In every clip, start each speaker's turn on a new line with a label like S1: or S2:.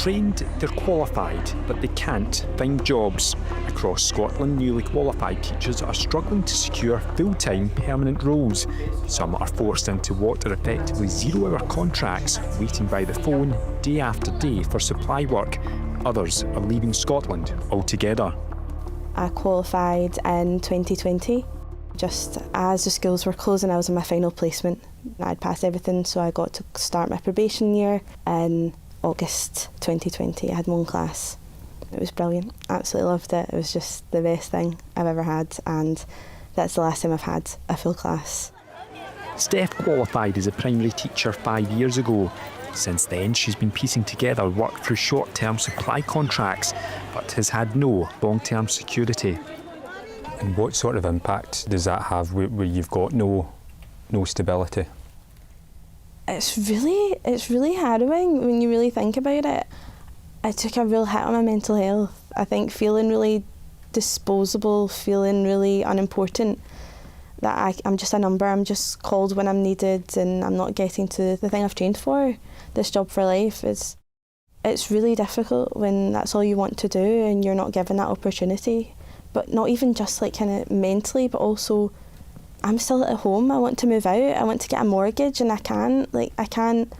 S1: trained, they're qualified, but they can't find jobs. Across Scotland, newly qualified teachers are struggling to secure full-time permanent roles. Some are forced into what are effectively zero-hour contracts, waiting by the phone day after day for supply work. Others are leaving Scotland altogether.
S2: I qualified in 2020. Just as the schools were closing, I was in my final placement. I'd passed everything, so I got to start my probation year in August 2020. I had my own class. It was brilliant. Absolutely loved it. It was just the best thing I've ever had, and that's the last time I've had a full class.
S1: Steph qualified as a primary teacher 5 years ago. Since then, she's been piecing together work through short-term supply contracts, but has had no long-term security.
S3: And what sort of impact does that have where you've got no stability?
S2: It's really harrowing when you really think about it. I took a real hit on my mental health. I think feeling really disposable, feeling really unimportant, that I'm just a number, I'm just called when I'm needed and I'm not getting to the thing I've trained for, this job for life. It's really difficult when that's all you want to do and you're not given that opportunity. But not even just like kind of mentally, but also I'm still at home, I want to move out, I want to get a mortgage, and I can't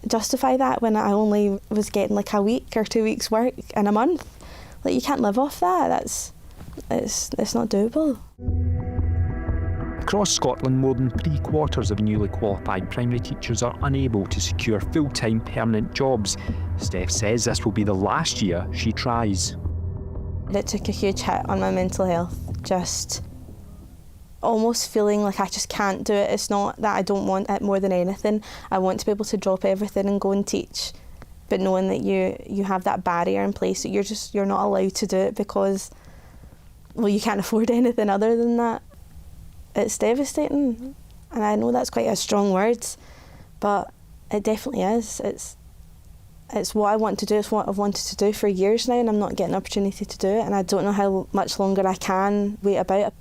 S2: justify that when I only was getting like a week or 2 weeks work in a month. Like, you can't live off that, it's not doable.
S1: Across Scotland, more than 3/4 of newly qualified primary teachers are unable to secure full-time permanent jobs. Steph says this will be the last year she tries.
S2: It took a huge hit on my mental health, just almost feeling like I just can't do it. It's not that I don't want it more than anything. I want to be able to drop everything and go and teach, but knowing that you have that barrier in place, that you're not allowed to do it because, well, you can't afford anything other than that. It's devastating, and I know that's quite a strong word, but it definitely is. It's what I want to do, it's what I've wanted to do for years now, and I'm not getting an opportunity to do it, and I don't know how much longer I can wait about it.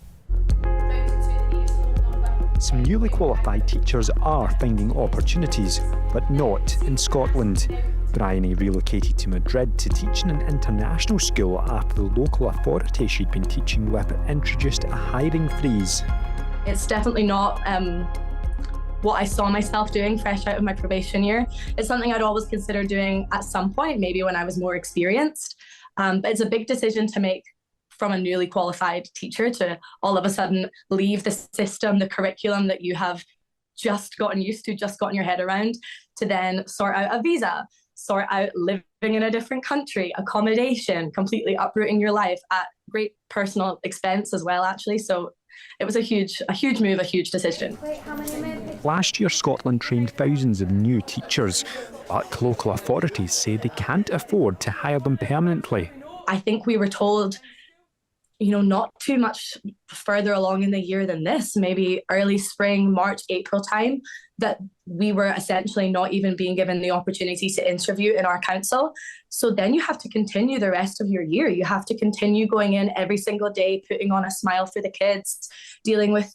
S1: Some newly qualified teachers are finding opportunities, but not in Scotland. Bryony relocated to Madrid to teach in an international school after the local authority she'd been teaching with introduced a hiring freeze.
S4: It's definitely not what I saw myself doing fresh out of my probation year. It's something I'd always consider doing at some point, maybe when I was more experienced. But it's a big decision to make from a newly qualified teacher to all of a sudden leave the system, the curriculum that you have just gotten used to, just gotten your head around, to then sort out a visa, sort out living in a different country, accommodation, completely uprooting your life at great personal expense as well, actually. So it was a huge move, a huge decision.
S1: Last year, Scotland trained thousands of new teachers, but local authorities say they can't afford to hire them permanently.
S4: I think we were told, not too much further along in the year than this, maybe early spring, March, April time, that we were essentially not even being given the opportunity to interview in our council. So then you have to continue the rest of your year. You have to continue going in every single day, putting on a smile for the kids, dealing with,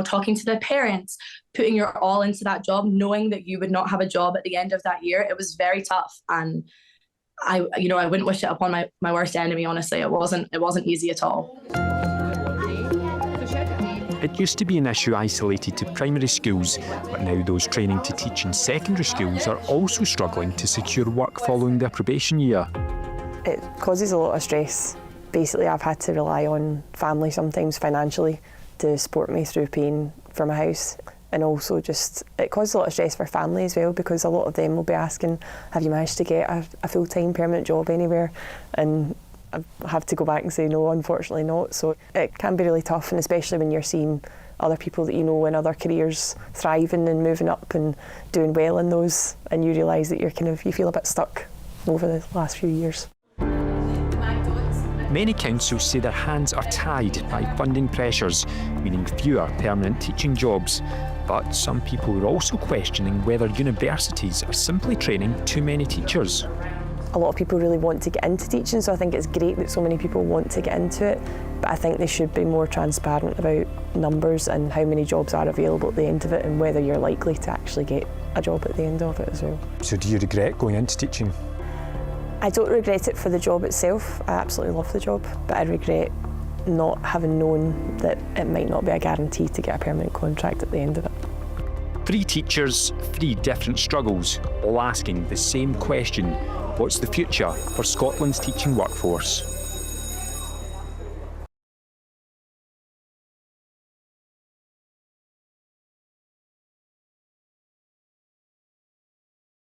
S4: talking to the parents, putting your all into that job, knowing that you would not have a job at the end of that year. It was very tough. And I wouldn't wish it upon my worst enemy, honestly. It wasn't easy at all.
S1: It used to be an issue isolated to primary schools, but now those training to teach in secondary schools are also struggling to secure work following their probation year.
S5: It causes a lot of stress. Basically, I've had to rely on family sometimes financially to support me through paying for my house. And also it causes a lot of stress for family as well, because a lot of them will be asking, have you managed to get a full-time permanent job anywhere? And I have to go back and say no, unfortunately not. So it can be really tough, and especially when you're seeing other people that you know in other careers thriving and moving up and doing well in those, and you realise that you feel a bit stuck over the last few years.
S1: Many councils say their hands are tied by funding pressures, meaning fewer permanent teaching jobs. But some people are also questioning whether universities are simply training too many teachers.
S5: A lot of people really want to get into teaching, so I think it's great that so many people want to get into it, but I think they should be more transparent about numbers and how many jobs are available at the end of it, and whether you're likely to actually get a job at the end of it as well.
S3: So do you regret going into teaching?
S5: I don't regret it for the job itself. I absolutely love the job, but I regret not having known that it might not be a guarantee to get a permanent contract at the end of it.
S1: 3 teachers, 3 different struggles, all asking the same question: what's the future for Scotland's teaching workforce?